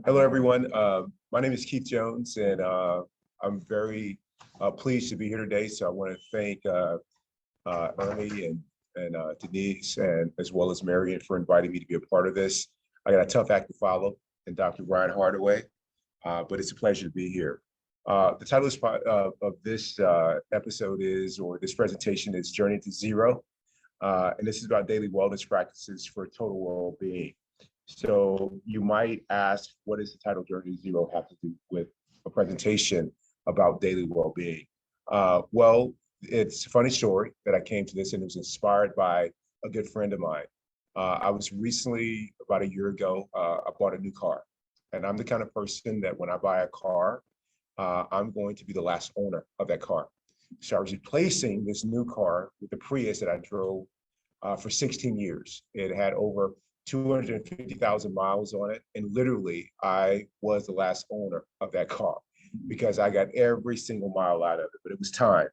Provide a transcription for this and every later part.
Hello, everyone. My name is Keith Jones, and I'm very pleased to be here today. So I want to thank Ernie and Denise, and as well as Marion for inviting me to be a part of this. I got a tough act to follow, and Dr. Brian Hardaway, but it's a pleasure to be here. The title of this episode is, or this presentation is Journey to Zero, and this is about daily wellness practices for total well-being. So you might ask, what does the title Journey to Zero have to do with a presentation about daily well-being? Well, it's a funny story that I came to this, and it was inspired by a good friend of mine. I was recently, about a year ago, I bought a new car. And I'm the kind of person that when I buy a car, I'm going to be the last owner of that car. So I was replacing this new car with the Prius that I drove for 16 years. It had over 250,000 miles on it. And literally, I was the last owner of that car because I got every single mile out of it, but it was time.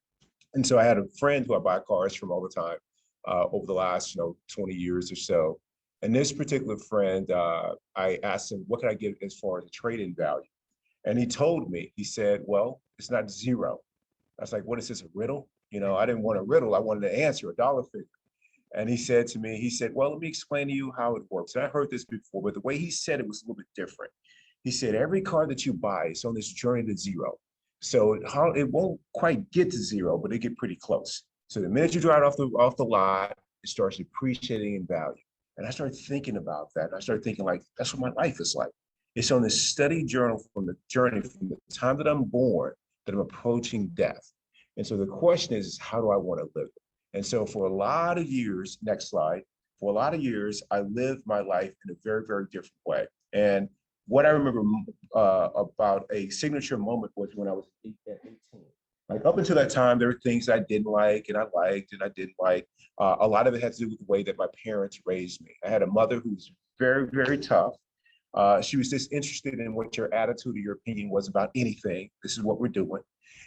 And so I had a friend who I buy cars from all the time over the last, 20 years or so. And this particular friend, I asked him, what can I get as far as a trade-in value? And he told me, he said, well, it's not zero. I was like, what is this, a riddle? I didn't want a riddle. I wanted to answer a dollar figure. And he said to me, he said, well, let me explain to you how it works. And I heard this before, but the way he said it was a little bit different. He said, every car that you buy is on this journey to zero. So it won't quite get to zero, but it get pretty close. So the minute you drive off the lot, it starts depreciating in value. And I started thinking about that. And I started thinking like, that's what my life is like. It's on this steady journey from the time that I'm born, that I'm approaching death. And so the question is how do I want to live it? And so for a lot of years, next slide, for a lot of years, I lived my life in a very, very different way. And what I remember about a signature moment was when I was 18. Like up until that time, there were things I didn't like and I liked and I didn't like. A lot of it had to do with the way that my parents raised me. I had a mother who was very, very tough. She was just interested in what your attitude or your opinion was about anything. This is what we're doing.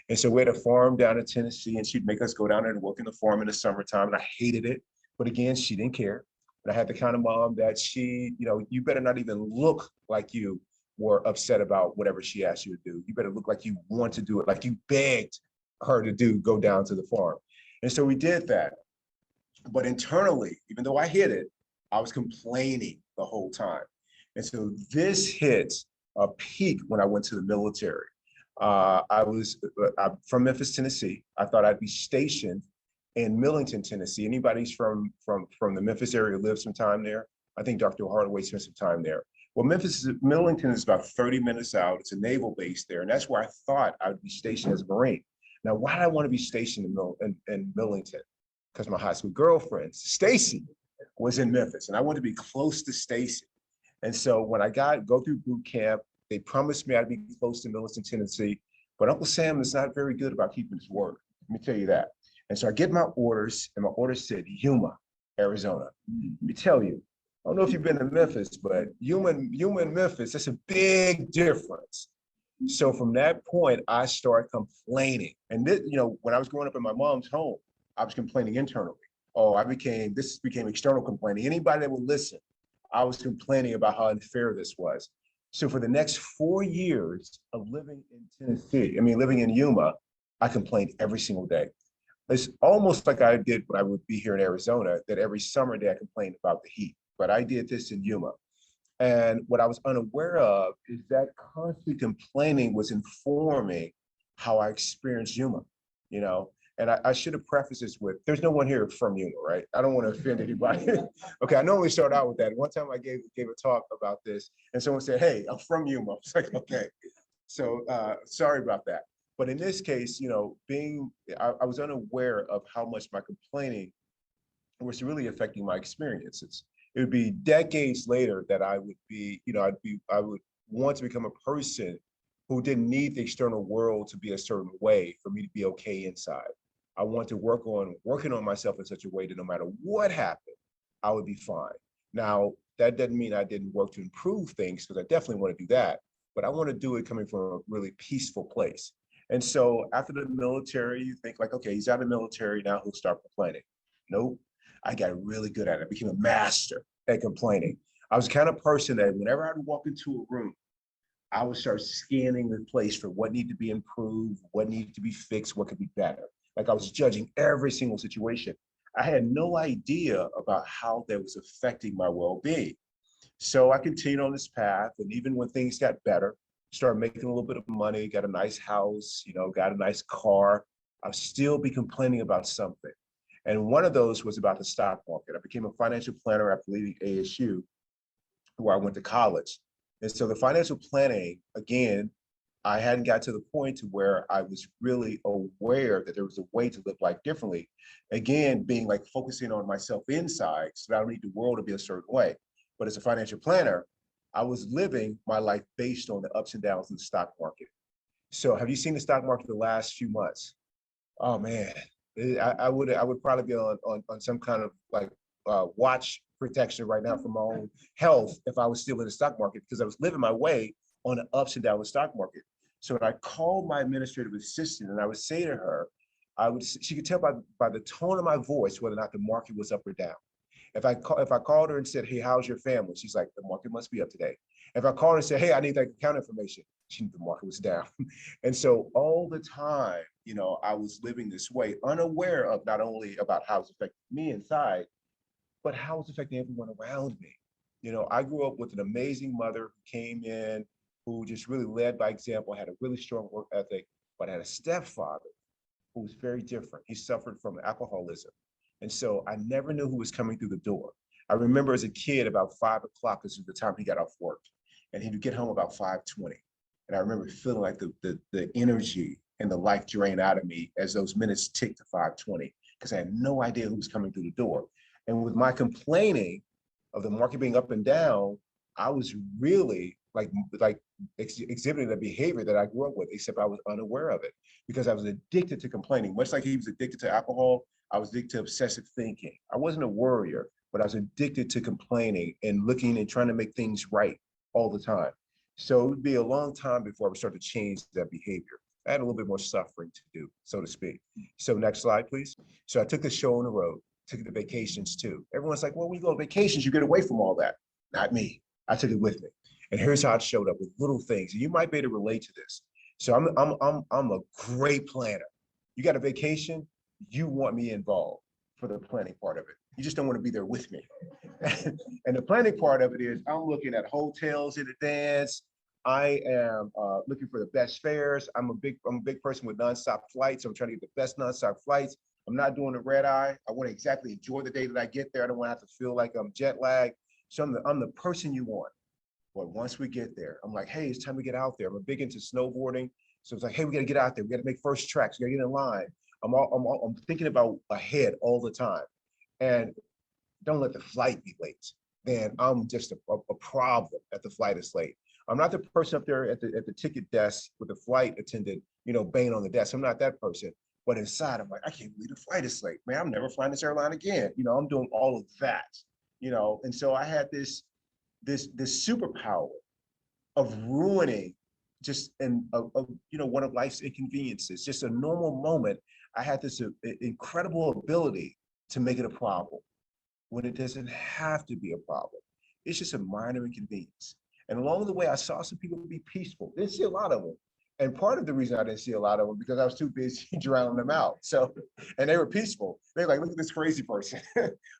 And so we had a farm down in Tennessee, and she'd make us go down there and work in the farm in the summertime. And I hated it. But again, she didn't care. And I had the kind of mom that you better not even look like you were upset about whatever she asked you to do. You better look like you want to do it, like you begged her to go down to the farm. And so we did that. But internally, even though I hid it, I was complaining the whole time. And so this hit a peak when I went to the military. I'm from Memphis, Tennessee. I thought I'd be stationed in Millington, Tennessee. Anybody's from the Memphis area lives some time there? I think Dr. Hardaway spent some time there. Well, Millington is about 30 minutes out. It's a naval base there, and that's where I thought I would be stationed as a Marine. Now, why did I want to be stationed in Millington? Because my high school girlfriend, Stacy, was in Memphis, and I wanted to be close to Stacy. And so when I go through boot camp, they promised me I'd be close to Millington, Tennessee, but Uncle Sam is not very good about keeping his word. Let me tell you that. And so I get my orders, and my orders said Yuma, Arizona. Let me tell you, I don't know if you've been to Memphis, but Yuma and Memphis, that's a big difference. So from that point, I started complaining. And when I was growing up in my mom's home, I was complaining internally. This became external complaining. Anybody that would listen, I was complaining about how unfair this was. So for the next 4 years of living living in Yuma, I complained every single day. It's almost like I did when I would be here in Arizona, that every summer day I complained about the heat, but I did this in Yuma. And what I was unaware of is that constant complaining was informing how I experienced Yuma, you know? And I should have prefaced this with, there's no one here from Yuma, right? I don't want to offend anybody. Okay, I normally start out with that. One time I gave a talk about this, and someone said, hey, I'm from Yuma. I was like, okay. So sorry about that. But in this case, I was unaware of how much my complaining was really affecting my experiences. It would be decades later that I would be, I would want to become a person who didn't need the external world to be a certain way for me to be okay inside. I want to working on myself in such a way that no matter what happened, I would be fine. Now, that doesn't mean I didn't work to improve things, because I definitely want to do that, but I want to do it coming from a really peaceful place. And so after the military, you think like, okay, he's out of the military, now he'll start complaining. Nope, I got really good at it. I became a master at complaining. I was the kind of person that whenever I'd walk into a room, I would start scanning the place for what needed to be improved, what needed to be fixed, what could be better. Like I was judging every single situation. I had no idea about how that was affecting my well-being. So I continued on this path, and even when things got better, started making a little bit of money, got a nice house, got a nice car, I'll still be complaining about something. And one of those was about the stock market. I became a financial planner after leaving ASU, where I went to college. And so the financial planning, again, I hadn't got to the point to where I was really aware that there was a way to live life differently. Again, being like focusing on myself inside, so that I don't need the world to be a certain way. But as a financial planner, I was living my life based on the ups and downs of the stock market. So have you seen the stock market the last few months? Oh man, I would probably be on some kind of like watch protection right now for my own health if I was still in the stock market, because I was living my way on the ups and downs of the stock market. So when I called my administrative assistant and I would say to her, she could tell by the tone of my voice whether or not the market was up or down. If I called her and said, "Hey, how's your family?" She's like, "The market must be up today." If I called her and said, "Hey, I need that account information," she knew the market was down. And so all the time, I was living this way, unaware of not only about how it's affecting me inside, but how it's affecting everyone around me. I grew up with an amazing mother who came in, who just really led by example, had a really strong work ethic, but had a stepfather who was very different. He suffered from alcoholism. And so I never knew who was coming through the door. I remember as a kid, about 5 o'clock is the time he got off work, and he would get home about 5:20. And I remember feeling like the energy and the life drain out of me as those minutes ticked to 5:20, because I had no idea who was coming through the door. And with my complaining of the market being up and down, I was really like exhibiting the behavior that I grew up with, except I was unaware of it because I was addicted to complaining. Much like he was addicted to alcohol, I was addicted to obsessive thinking. I wasn't a worrier, but I was addicted to complaining and looking and trying to make things right all the time. So it would be a long time before I would start to change that behavior. I had a little bit more suffering to do, so to speak. So next slide, please. So I took the show on the road, took the vacations too. Everyone's like, well, when you go on vacations, you get away from all that. Not me. I took it with me. And here's how it showed up with little things. And you might be able to relate to this. So I'm a great planner. You got a vacation, you want me involved for the planning part of it. You just don't want to be there with me. And the planning part of it is I'm looking at hotels in advance. I am looking for the best fares. I'm a big person with nonstop flights. So I'm trying to get the best nonstop flights. I'm not doing the red eye. I want to exactly enjoy the day that I get there. I don't want to have to feel like I'm jet lagged. So I'm the person you want. But once we get there, I'm like, hey, it's time to get out there. I'm big into snowboarding. So it's like, hey, we got to get out there. We got to make first tracks. We got to get in line. I'm thinking about ahead all the time. And don't let the flight be late. Then I'm just a problem that the flight is late. I'm not the person up there at the ticket desk with the flight attendant, banging on the desk. I'm not that person. But inside, I'm like, I can't believe the flight is late. Man, I'm never flying this airline again. I'm doing all of that. And so I had this superpower of ruining just one of life's inconveniences, just a normal moment. I had this incredible ability to make it a problem when it doesn't have to be a problem. It's just a minor inconvenience. And along the way, I saw some people be peaceful. Didn't see a lot of them. And part of the reason I didn't see a lot of them because I was too busy drowning them out. So, and they were peaceful. They're like, look at this crazy person.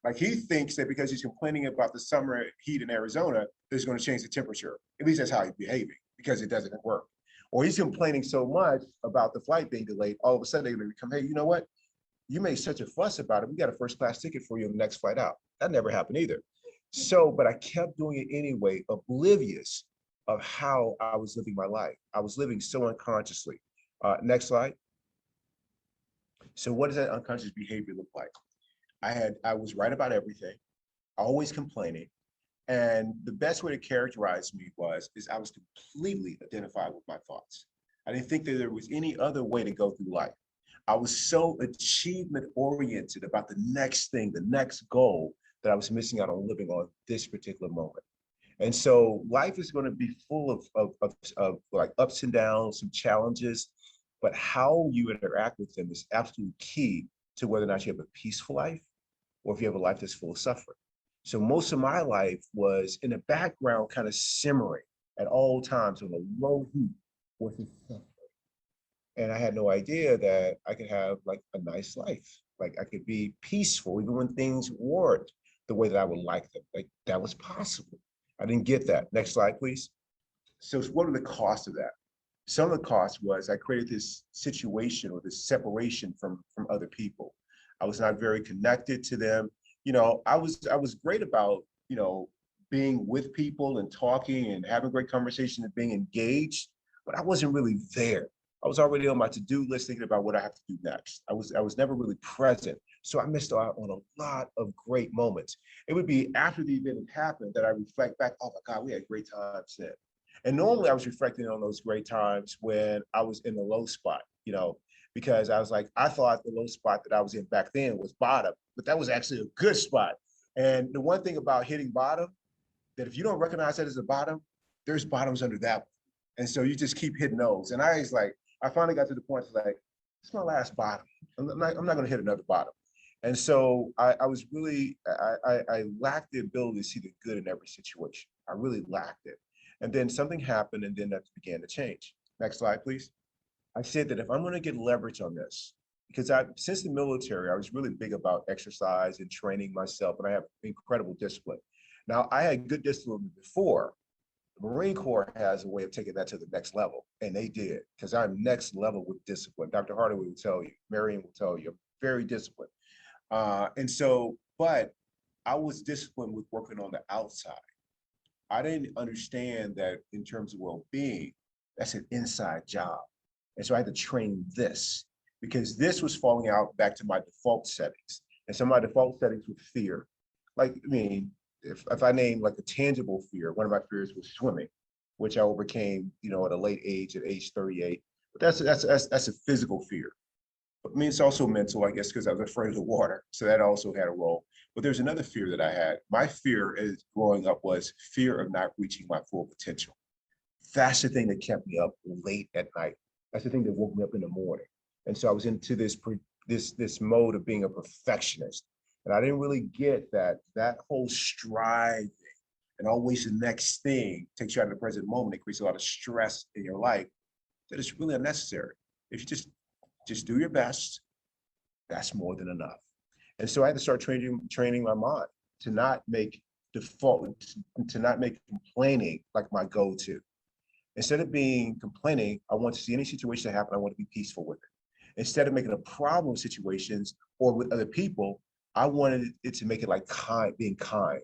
Like he thinks that because he's complaining about the summer heat in Arizona, that it's going to change the temperature. At least that's how he's behaving because it doesn't work. Or he's complaining so much about the flight being delayed. All of a sudden they're going to become, hey, you know what? You made such a fuss about it. We got a first class ticket for you on the next flight out. That never happened either. So, but I kept doing it anyway, oblivious of how I was living my life. I was living so unconsciously. Next slide. So what does that unconscious behavior look like? I was right about everything, always complaining. And the best way to characterize me is I was completely identified with my thoughts. I didn't think that there was any other way to go through life. I was so achievement oriented about the next thing, the next goal, that I was missing out on living on this particular moment. And so life is going to be full of like ups and downs, some challenges, but how you interact with them is absolutely key to whether or not you have a peaceful life or if you have a life that's full of suffering. So most of my life was in the background, kind of simmering. at all times on a low heat was his suffering. And I had no idea that I could have like a nice life. Like I could be peaceful even when things weren't the way that I would like them. Like that was possible. I didn't get that. Next slide, please. So what are the costs of that? Some of the costs was I created this situation or this separation from other people. I was not very connected to them. I was great about, being with people and talking and having great conversations and being engaged, but I wasn't really there. I was already on my to-do list thinking about what I have to do next. I was never really present. So I missed out on a lot of great moments. It would be after the event had happened that I reflect back, oh my God, we had great times then. And normally I was reflecting on those great times when I was in the low spot, because I was like, I thought the low spot that I was in back then was bottom, but that was actually a good spot. And the one thing about hitting bottom, that if you don't recognize that as a bottom, there's bottoms under that one. And so you just keep hitting those. And I finally got to the point like, it's my last bottom. I'm not going to hit another bottom. And so I was really, I lacked the ability to see the good in every situation. I really lacked it. And then something happened and then that began to change. Next slide, please. I said that if I'm going to get leverage on this, because since the military, I was really big about exercise and training myself, and I have incredible discipline. Now, I had good discipline before. The Marine Corps has a way of taking that to the next level, and they did, because I'm next level with discipline. Dr. Hardaway will tell you, Marion will tell you, I'm very disciplined. But I was disciplined with working on the outside. I didn't understand that in terms of well-being, that's an inside job. And so I had to train this because this was falling out back to my default settings. And some of my default settings were fear. Like, I mean, if I name like a tangible fear, one of my fears was swimming, which I overcame, at a late age, at age 38. But that's a physical fear. But I mean, it's also mental, I guess, because I was afraid of the water. So that also had a role. But there's another fear that I had. My fear as growing up was fear of not reaching my full potential. That's the thing that kept me up late at night. That's the thing that woke me up in the morning. And so I was into this mode of being a perfectionist. And I didn't really get that whole striving and always the next thing takes you out of the present moment. It creates a lot of stress in your life that is really unnecessary. If you just do your best, that's more than enough. And so I had to start training my mind to not make to not make complaining like my go-to. Instead of being complaining, I want to see any situation that happen, I want to be peaceful with it. Instead of making a problem situations or with other people, I wanted it to make it like being kind.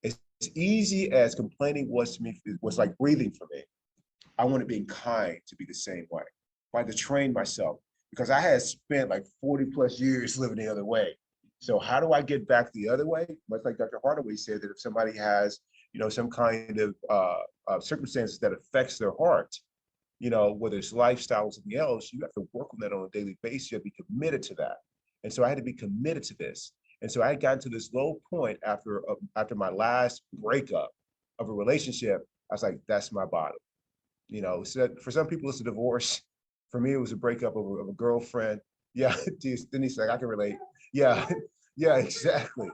As easy as complaining was to me, it was like breathing for me. I wanted being kind to be the same way. I had to train myself because I had spent like 40 plus years living the other way. So how do I get back the other way? Much like Dr. Hardaway said, that if somebody has, some kind of circumstances that affects their heart, whether it's lifestyle or something else, you have to work on that on a daily basis. You have to be committed to that. And so I had to be committed to this. And so I had gotten to this low point after my last breakup of a relationship. I was like, that's my bottom. So for some people, it's a divorce. For me, it was a breakup of a girlfriend. Yeah, Denise, like I can relate. Yeah, yeah, exactly.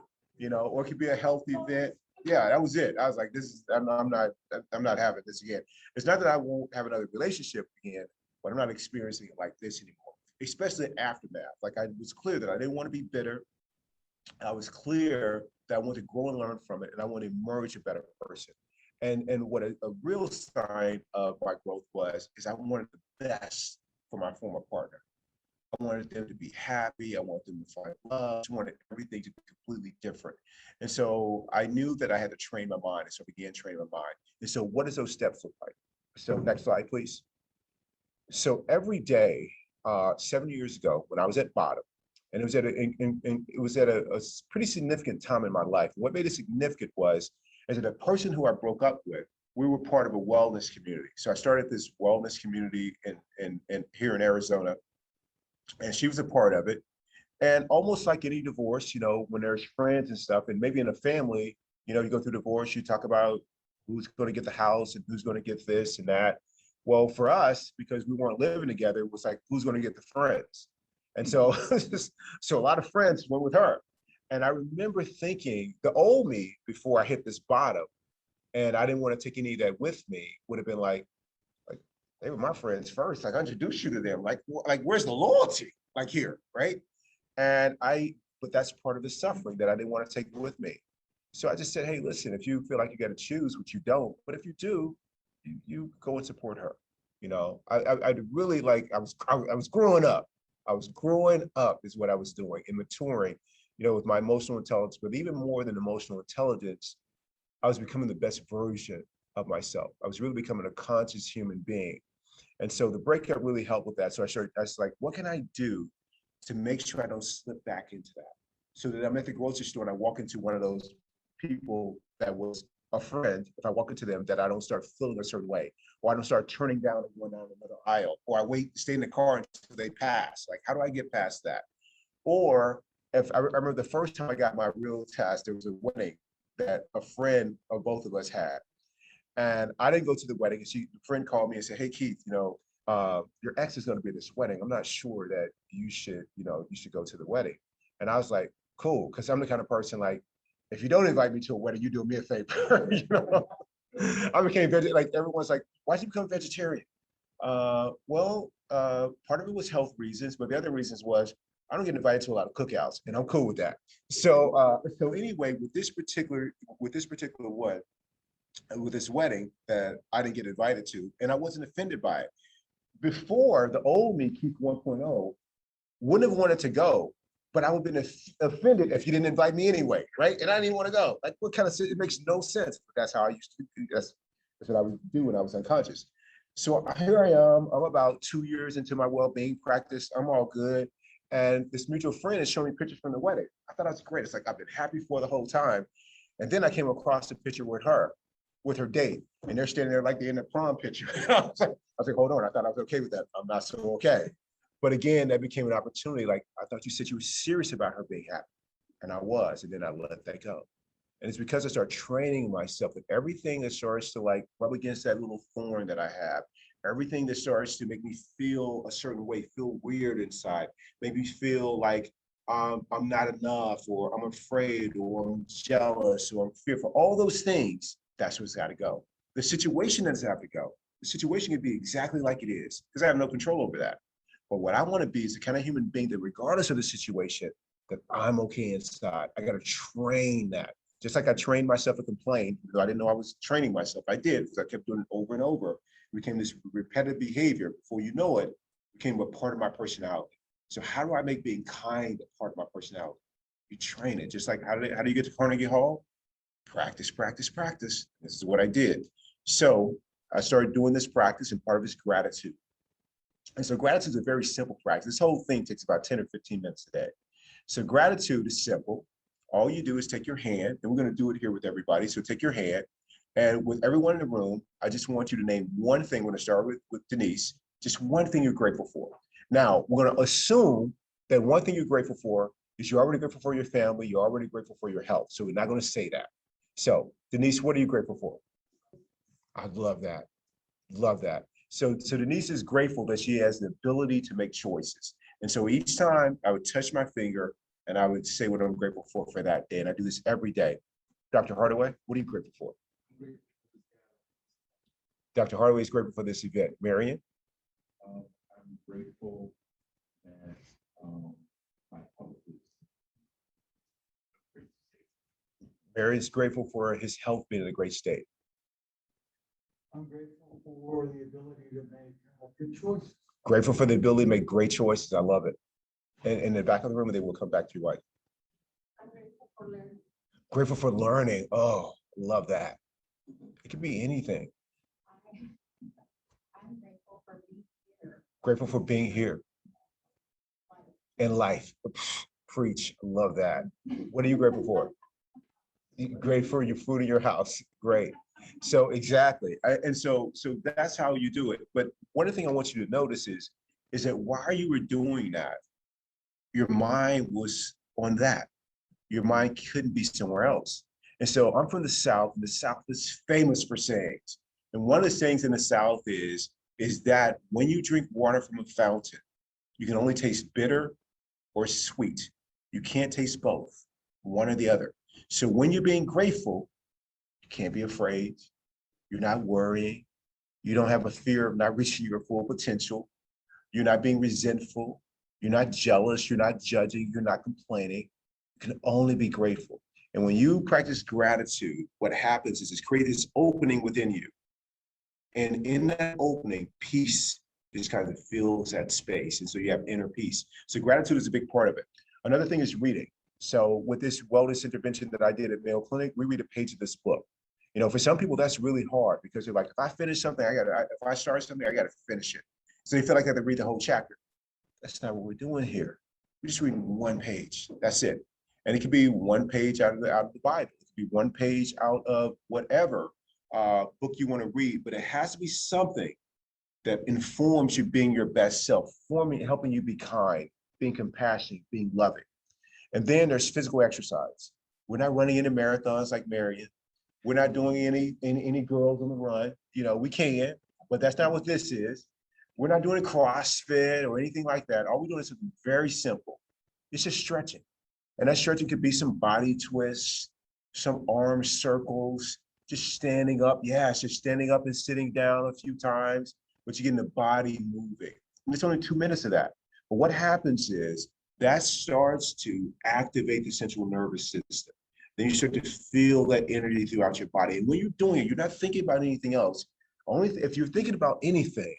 Or it could be a health event. Yeah, that was it. I was like, I'm not having this again. It's not that I won't have another relationship again, but I'm not experiencing it like this anymore, especially aftermath. Like I was clear that I didn't want to be bitter. I was clear that I want to grow and learn from it, and I want to emerge a better person. And what a real sign of my growth is I wanted the best for my former partner. I wanted them to be happy. I wanted them to find love. I wanted everything to be completely different. And so I knew that I had to train my mind. And so I began training my mind. And so what does those steps look like? So next slide, please. So every day, 7 years ago, when I was at bottom, and it was at a pretty significant time in my life. What made it significant is that a person who I broke up with, we were part of a wellness community. So I started this wellness community in here in Arizona, and she was a part of it. And almost like any divorce, when there's friends and stuff, and maybe in a family, you go through divorce, you talk about who's going to get the house and who's going to get this and that. Well, for us, because we weren't living together, it was like, who's going to get the friends? And so, so a lot of friends went with her. And I remember thinking the old me before I hit this bottom And I didn't want to take any of that with me. Would have been like they were my friends first. Like I introduced you to them. Like where's the loyalty? Like here, right? And but that's part of the suffering that I didn't want to take with me. So I just said, hey, listen, if you feel like you got to choose, which you don't, but if you do, you go and support her. I really like, I was growing up. I was growing up is what I was doing and maturing, with my emotional intelligence, but even more than emotional intelligence, I was becoming the best version of myself. I was really becoming a conscious human being. And so the breakup really helped with that. So I was like, what can I do to make sure I don't slip back into that? So that I'm at the grocery store and I walk into one of those people that was a friend, if I walk into them, that I don't start feeling a certain way, or I don't start turning down and going down another aisle, or I stay in the car until they pass. Like, how do I get past that? Or if I remember the first time I got my real test, there was a wedding that a friend of both of us had. And I didn't go to the wedding. And the friend called me and said, hey, Keith, your ex is going to be at this wedding. I'm not sure that you should go to the wedding. And I was like, cool. Cause I'm the kind of person like, if you don't invite me to a wedding, you do me a favor. I became vegetarian. Like everyone's like, why'd you become vegetarian? Part of it was health reasons, but the other reasons was I don't get invited to a lot of cookouts, and I'm cool with that. So anyway, with this particular one, with this wedding that I didn't get invited to, and I wasn't offended by it. Before, the old me, Keith 1.0, wouldn't have wanted to go, but I would have been offended if you didn't invite me anyway, right? And I didn't want to go. Like, what kind of, it makes no sense. But that's how I used to do. That's what I would do when I was unconscious. So here I am. I'm about 2 years into my well-being practice. I'm all good. And this mutual friend is showing me pictures from the wedding. I thought that was great. It's like I've been happy for the whole time. And then I came across a picture with her date, and they're standing there like they're in the prom picture. I was like, hold on, I thought I was okay with that. I'm not so okay. But again, that became an opportunity. Like, I thought you said you were serious about her being happy. And I was, and then I let that go. And it's because I started training myself that everything that starts to like rub against that little thorn that I have, everything that starts to make me feel a certain way, feel weird inside, make me feel like I'm not enough, or I'm afraid, or I'm jealous, or I'm fearful, all those things, that's what's got to go. The situation doesn't have to go. The situation can be exactly like it is because I have no control over that. But what I want to be is the kind of human being that regardless of the situation, that I'm okay inside. I got to train that. Just like I trained myself to complain, because I didn't know I was training myself. I did, because I kept doing it over and over. It became this repetitive behavior. Before you know it, it became a part of my personality. So how do I make being kind a part of my personality? You train it. Just like how do you get to Carnegie Hall? Practice, practice, practice. This is what I did. So I started doing this practice, and part of it is gratitude. And so gratitude is a very simple practice. This whole thing takes about 10 or 15 minutes a day. So gratitude is simple. All you do is take your hand, and we're going to do it here with everybody. So take your hand, and with everyone in the room, I just want you to name one thing. We're going to start with Denise, just one thing you're grateful for. Now, we're going to assume that one thing you're grateful for is you're already grateful for your family, you're already grateful for your health. So we're not going to say that. So Denise, what are you grateful for? I love that. Love that. So Denise is grateful that she has the ability to make choices. And so each time I would touch my finger and I would say what I'm grateful for that day. And I do this every day. Dr. Hardaway, what are you grateful for? Dr. Hardaway is grateful for this event. Marion? I'm grateful that my health is great. Marion's grateful for his health being in a great state. I'm grateful for the ability to make good choices. Grateful for the ability to make great choices. I love it. And in the back of the room, they will come back to your wife. I'm grateful for learning. Grateful for learning. Oh, love that. It could be anything. I'm grateful for being here. Grateful for being here in life. Preach. Love that. What are you grateful for? Grateful for your food in your house. Great. So exactly. And so that's how you do it. But one thing I want you to notice is that while you were doing that, your mind was on that. Your mind couldn't be somewhere else. And so I'm from the South, and the South is famous for sayings. And one of the sayings in the South is that when you drink water from a fountain, you can only taste bitter or sweet. You can't taste both, one or the other. So when you're being grateful, can't be afraid. You're not worrying. You don't have a fear of not reaching your full potential. You're not being resentful. You're not jealous. You're not judging. You're not complaining. You can only be grateful. And when you practice gratitude, what happens is it's create this opening within you. And in that opening, peace just kind of fills that space. And so you have inner peace. So gratitude is a big part of it. Another thing is reading. So with this wellness intervention that I did at Mayo Clinic, we read a page of this book. You know, for some people, that's really hard because they're like, if I finish something, if I start something, I got to finish it. So they feel like they have to read the whole chapter. That's not what we're doing here. We're just reading one page. That's it. And it could be one page out of the Bible. It could be one page out of whatever book you want to read, but it has to be something that informs you being your best self, helping you be kind, being compassionate, being loving. And then there's physical exercise. We're not running any marathons like Marion. We're not doing any girls on the run. You know, we can, but that's not what this is. We're not doing CrossFit or anything like that. All we're doing is something very simple. It's just stretching. And that stretching could be some body twists, some arm circles, just standing up. Yeah, it's just standing up and sitting down a few times, but you're getting the body moving. And it's only 2 minutes of that. But what happens is that starts to activate the central nervous system. Then you start to feel that energy throughout your body. And when you're doing it, you're not thinking about anything else. Only if you're thinking about anything,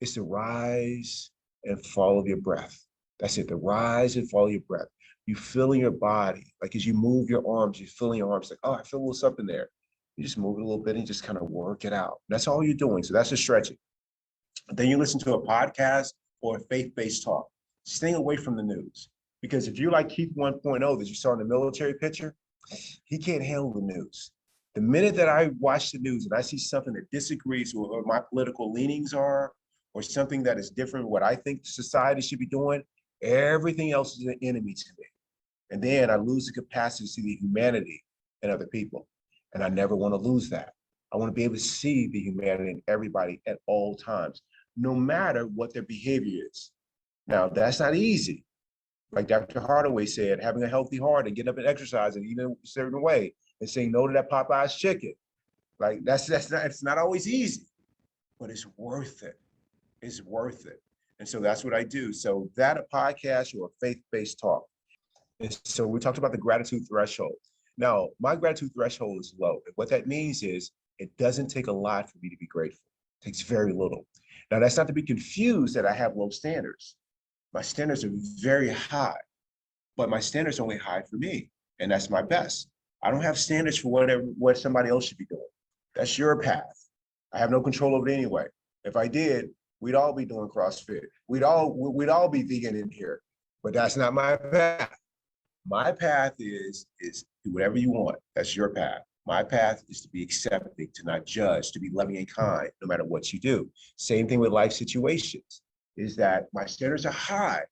it's to rise and follow your breath. That's it, the rise and follow your breath. You feel in your body, like as you move your arms, you feel in your arms like, oh, I feel a little something there. You just move it a little bit and just kind of work it out. That's all you're doing. So that's the stretching. Then you listen to a podcast or a faith-based talk, staying away from the news. Because if you're like Keith 1.0 that you saw in the military picture, he can't handle the news. The minute that I watch the news and I see something that disagrees with what my political leanings are, or something that is different from what I think society should be doing, everything else is an enemy to me. And then I lose the capacity to see the humanity in other people. And I never want to lose that. I want to be able to see the humanity in everybody at all times, no matter what their behavior is. Now, that's not easy. Like Dr. Hardaway said, having a healthy heart and getting up and exercise and eating a certain way and saying no to that Popeye's chicken. Like it's not always easy, but it's worth it. It's worth it. And so that's what I do. So that a podcast or a faith-based talk. And so we talked about the gratitude threshold. Now, my gratitude threshold is low. And what that means is it doesn't take a lot for me to be grateful. It takes very little. Now, that's not to be confused that I have low standards. My standards are very high, but my standards are only high for me. And that's my best. I don't have standards for what somebody else should be doing. That's your path. I have no control over it anyway. If I did, we'd all be doing CrossFit. We'd all be vegan in here, but that's not my path. My path is do whatever you want. That's your path. My path is to be accepting, to not judge, to be loving and kind, no matter what you do. Same thing with life situations, is that my standards are high,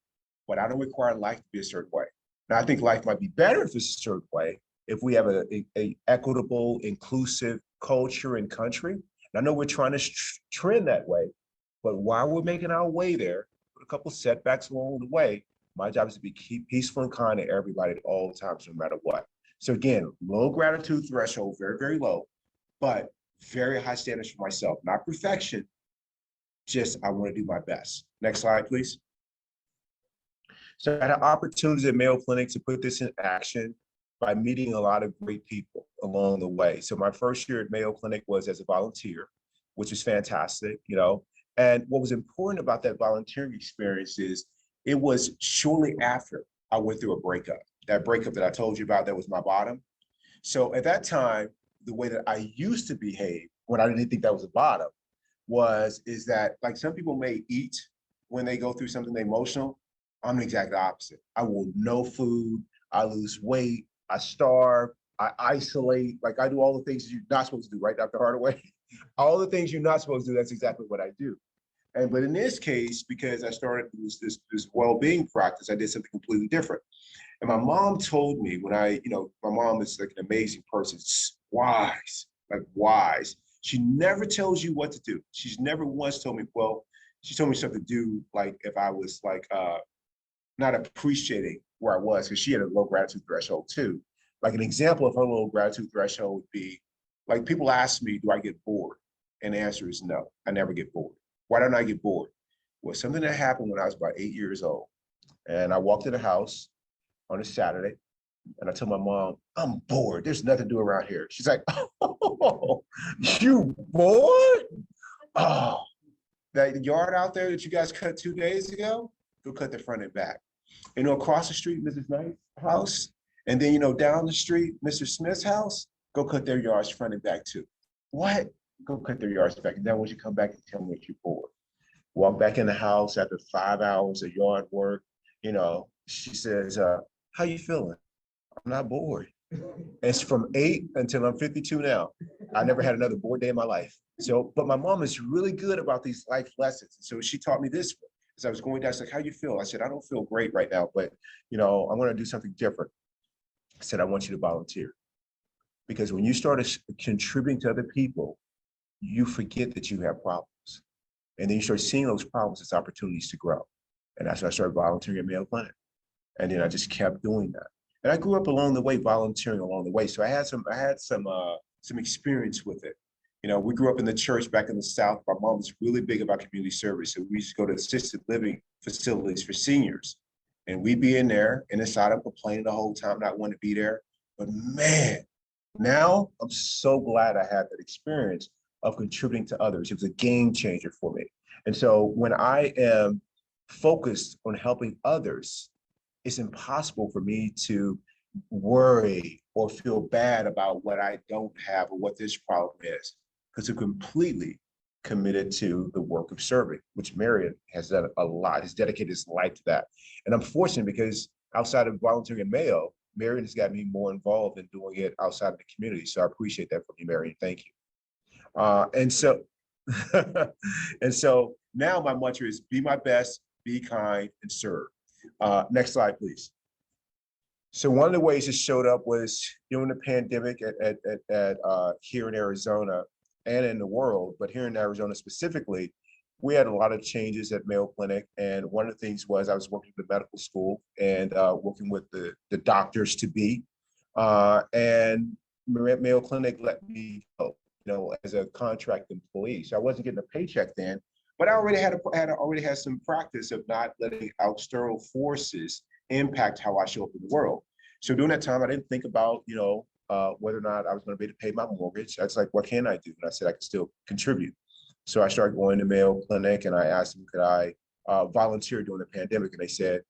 but I don't require life to be a certain way. Now, I think life might be better if it's a certain way, if we have a equitable, inclusive culture and country. And I know we're trying to trend that way, but while we're making our way there, with a couple of setbacks along the way, my job is to keep peaceful and kind to everybody at all times, no matter what. So again, low gratitude threshold, very, very low, but very high standards for myself. Not perfection, just I want to do my best. Next slide, please. So I had opportunities at Mayo Clinic to put this in action by meeting a lot of great people along the way. So my first year at Mayo Clinic was as a volunteer, which was fantastic, you know. And what was important about that volunteering experience is it was shortly after I went through a breakup. That breakup that I told you about, that was my bottom. So at that time, the way that I used to behave when I didn't think that was a bottom is that like some people may eat when they go through something emotional. I'm the exact opposite. I will no food, I lose weight, I starve, I isolate, like I do all the things you're not supposed to do, right, Dr. Hardaway? All the things you're not supposed to do, that's exactly what I do. But in this case, because I started this well-being practice, I did something completely different. And my mom told me when my mom is like an amazing person, wise, like wise. She never tells you what to do. She's never once told me, well, she told me something to do, like if I was like not appreciating where I was, because she had a low gratitude threshold too. Like an example of her low gratitude threshold would be Like people ask me, do I get bored? And the answer is no, I never get bored. Why don't I get bored? Well, something that happened when I was about 8 years old. And I walked in the house on a Saturday and I told my mom, I'm bored. There's nothing to do around here. She's like, oh, you bored? Oh, that yard out there that you guys cut 2 days ago, go cut the front and back. Across the street, Mrs. Knight's house. And then, down the street, Mr. Smith's house, go cut their yards front and back too. What? Go cut their yards back. And then once you come back and tell me that you're bored. Walk back in the house after 5 hours of yard work, she says, how you feeling? I'm not bored. It's from 8 until I'm 52 now. I never had another bored day in my life. So, but my mom is really good about these life lessons. So she taught me this. As I was going down, she's like, how you feel? I said, I don't feel great right now, but I want to do something different. I said, I want you to volunteer. Because when you start contributing to other people, you forget that you have problems. And then you start seeing those problems as opportunities to grow. And that's when I started volunteering at Mayo Clinic. And then I just kept doing that. And I grew up along the way, volunteering along the way. So I had some experience with it. We grew up in the church back in the South. My mom was really big about community service. So we used to go to assisted living facilities for seniors. And we'd be in there and inside I'm complaining the whole time, not wanting to be there. But man, now I'm so glad I had that experience of contributing to others. It was a game changer for me. And so when I am focused on helping others, it's impossible for me to worry or feel bad about what I don't have or what this problem is, because I'm completely committed to the work of serving, which Marion has done a lot, has dedicated his life to that. And I'm fortunate because outside of volunteering at Mayo, Marion has got me more involved in doing it outside of the community. So I appreciate that from you, Marion. Thank you. And so now my mantra is be my best, be kind, and serve. Next slide, please. So one of the ways it showed up was during the pandemic here in Arizona and in the world, but here in Arizona specifically, we had a lot of changes at Mayo Clinic. And one of the things was I was working at the medical school and working with the doctors to be. And Mayo Clinic let me go, as a contract employee. So I wasn't getting a paycheck then, but I already had some practice of not letting external forces impact how I show up in the world. So during that time, I didn't think about, whether or not I was going to be able to pay my mortgage. I was like, what can I do? And I said, I can still contribute. So I started going to Mayo Clinic and I asked them, could I volunteer during the pandemic? And they said,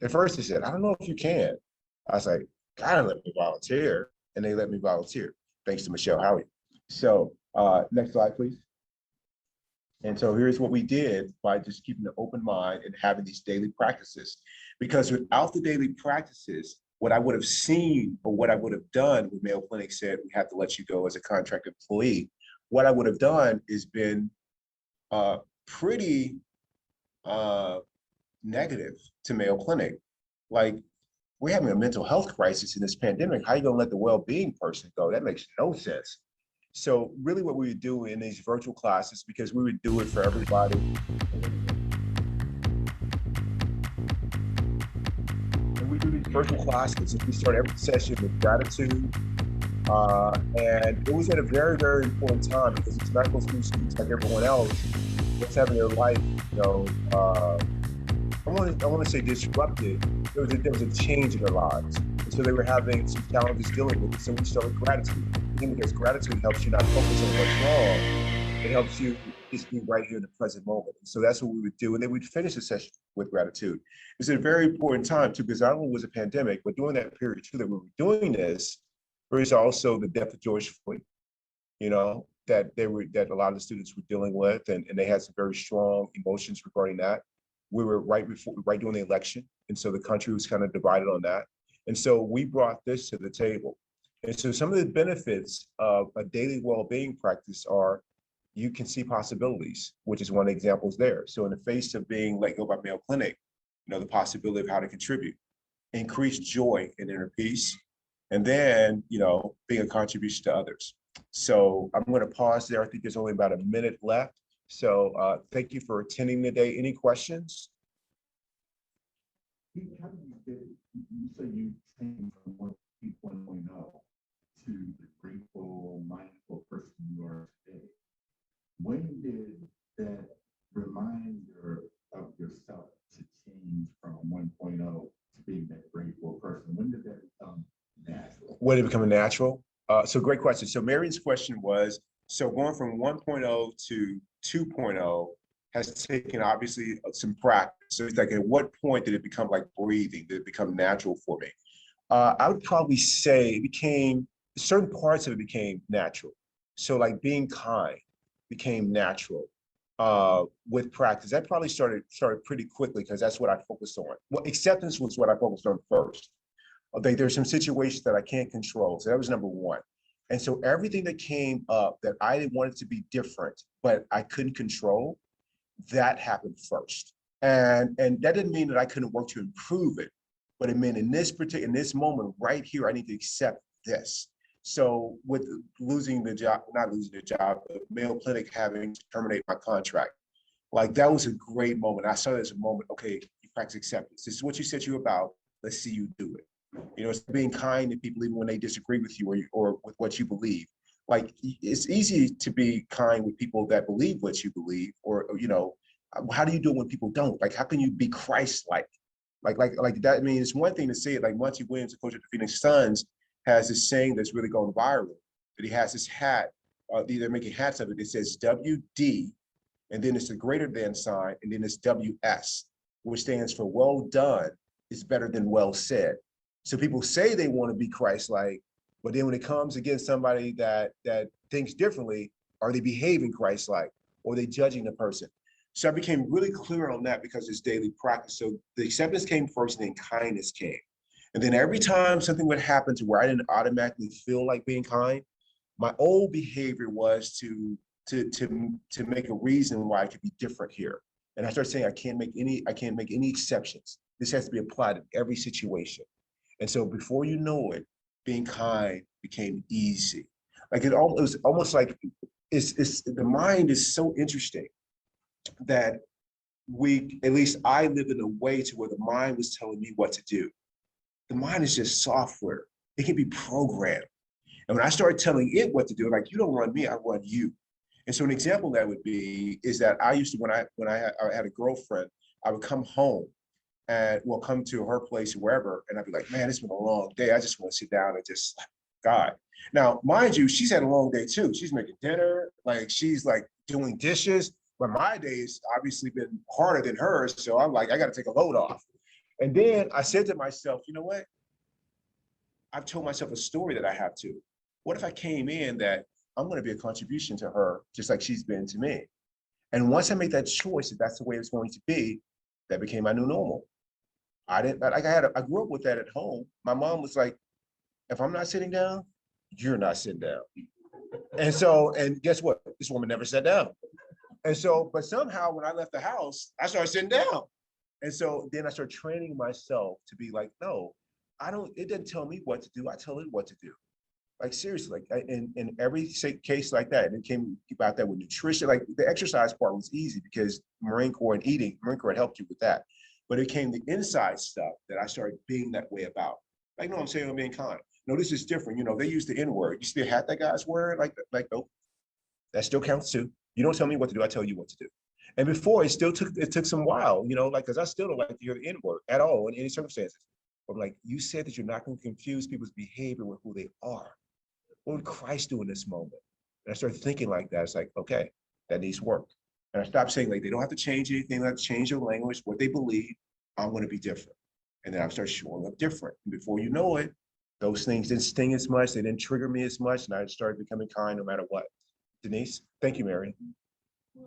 at first they said, I don't know if you can. I was like, gotta let me volunteer. And they let me volunteer, thanks to Michelle Howie. So next slide, please. And so here's what we did by just keeping an open mind and having these daily practices. Because without the daily practices, what I would have seen or what I would have done when Mayo Clinic said, we have to let you go as a contract employee, what I would have done is been pretty negative to Mayo Clinic. Like, we're having a mental health crisis in this pandemic. How are you gonna let the well-being person go? That makes no sense. So really what we would do in these virtual classes, because we would do it for everybody. And we do these virtual classes. We start every session with gratitude. And it was at a very, very important time because it's medical students like everyone else that's having their life, I want to say disrupted. There was a change in their lives. And so they were having some challenges dealing with it. So we started gratitude. Because gratitude helps you not focus on what's wrong. It helps you just be right here in the present moment. And so that's what we would do. And then we'd finish the session with gratitude. It's a very important time too, because not only was a pandemic, but during that period too that we were doing this, there was also the death of George Floyd, that a lot of the students were dealing with, and they had some very strong emotions regarding that. We were right during the election. And so the country was kind of divided on that. And so we brought this to the table. And so some of the benefits of a daily well-being practice are you can see possibilities, which is one of the examples there. So in the face of being let go by Mayo Clinic, the possibility of how to contribute, increase joy and inner peace, and then, being a contribution to others. So I'm going to pause there. I think there's only about a minute left. So thank you for attending today. Any questions? How did you say you came from 1.0 to the grateful mindset? grateful person you are today. When did that reminder of yourself to change from 1.0 to being that grateful person? When did that become natural? When it become a natural? So great question. So Marion's question was, so going from 1.0 to 2.0 has taken obviously some practice. So it's like, at what point did it become like breathing? Did it become natural for me? I would probably say it became, certain parts of it became natural. So like being kind became natural with practice. That probably started pretty quickly because that's what I focused on. Well, acceptance was what I focused on first. Like there's some situations that I can't control. So that was number one. And so everything that came up that I wanted to be different, but I couldn't control, that happened first. And that didn't mean that I couldn't work to improve it, but it meant in this moment right here, I need to accept this. So with losing the job, not losing the job, but Mayo Clinic having to terminate my contract, like that was a great moment. I saw it as a moment, okay, you practice acceptance. This is what you said you're about. Let's see you do it. You know, it's being kind to people even when they disagree with you or with what you believe. Like it's easy to be kind with people that believe what you believe, or you know, how do you do it when people don't? Like, how can you be Christ-like? Like that. I mean, it's one thing to say it. Like Monty Williams, the coach of the Phoenix Suns, has this saying that's really going viral. That he has this hat. They're making hats of it. It says WD, and then it's a greater than sign, and then it's WS, which stands for well done is better than well said. So people say they want to be Christ-like, but then when it comes against somebody that thinks differently, are they behaving Christ-like, or are they judging the person? So I became really clear on that because it's daily practice. So the acceptance came first, and then kindness came. And then every time something would happen to where I didn't automatically feel like being kind, my old behavior was to make a reason why I could be different here. And I started saying I can't make any exceptions. This has to be applied in every situation. And so before you know it, being kind became easy. Like it was almost like it's the mind is so interesting that at least I lived in a way to where the mind was telling me what to do. The mind is just software. It can be programmed. And when I started telling it what to do, like, you don't run me, I run you. And so an example of that would be is that I used to, when I had a girlfriend, I would come home and we'll come to her place or wherever, and I'd be like, man, it's been a long day. I just want to sit down and just, God. Now, mind you, she's had a long day too. She's making dinner, like she's like doing dishes, but my day has obviously been harder than hers. So I'm like, I got to take a load off. And then I said to myself, you know what? I've told myself a story that I have to. What if I came in that I'm going to be a contribution to her, just like she's been to me? And once I made that choice, that that's the way it's going to be, that became my new normal. I grew up with that at home. My mom was like, if I'm not sitting down, you're not sitting down. And guess what? This woman never sat down. And so, but somehow when I left the house, I started sitting down. And so then I started training myself to be like, no, it doesn't tell me what to do. I tell it what to do. Like seriously, like in every case like that, and it came about that with nutrition. Like the exercise part was easy because Marine Corps had helped you with that. But it came the inside stuff that I started being that way about. Like, no, I'm saying I'm being kind. No, this is different. You know, they use the N-word. You see the hat that guy's wearing? Like, nope, that still counts too. You don't tell me what to do, I tell you what to do. And before it took some while, you know, like, because I still don't like to hear the N-word at all in any circumstances. But I'm like, you said that you're not going to confuse people's behavior with who they are. What would Christ do in this moment? And I started thinking like that. It's like, okay, that needs work. And I stopped saying like, they don't have to change anything, they don't have to change their language, what they believe. I'm going to be different. And then I started showing up different. And before you know it, those things didn't sting as much, they didn't trigger me as much, and I started becoming kind no matter what. Denise, thank you, Mary.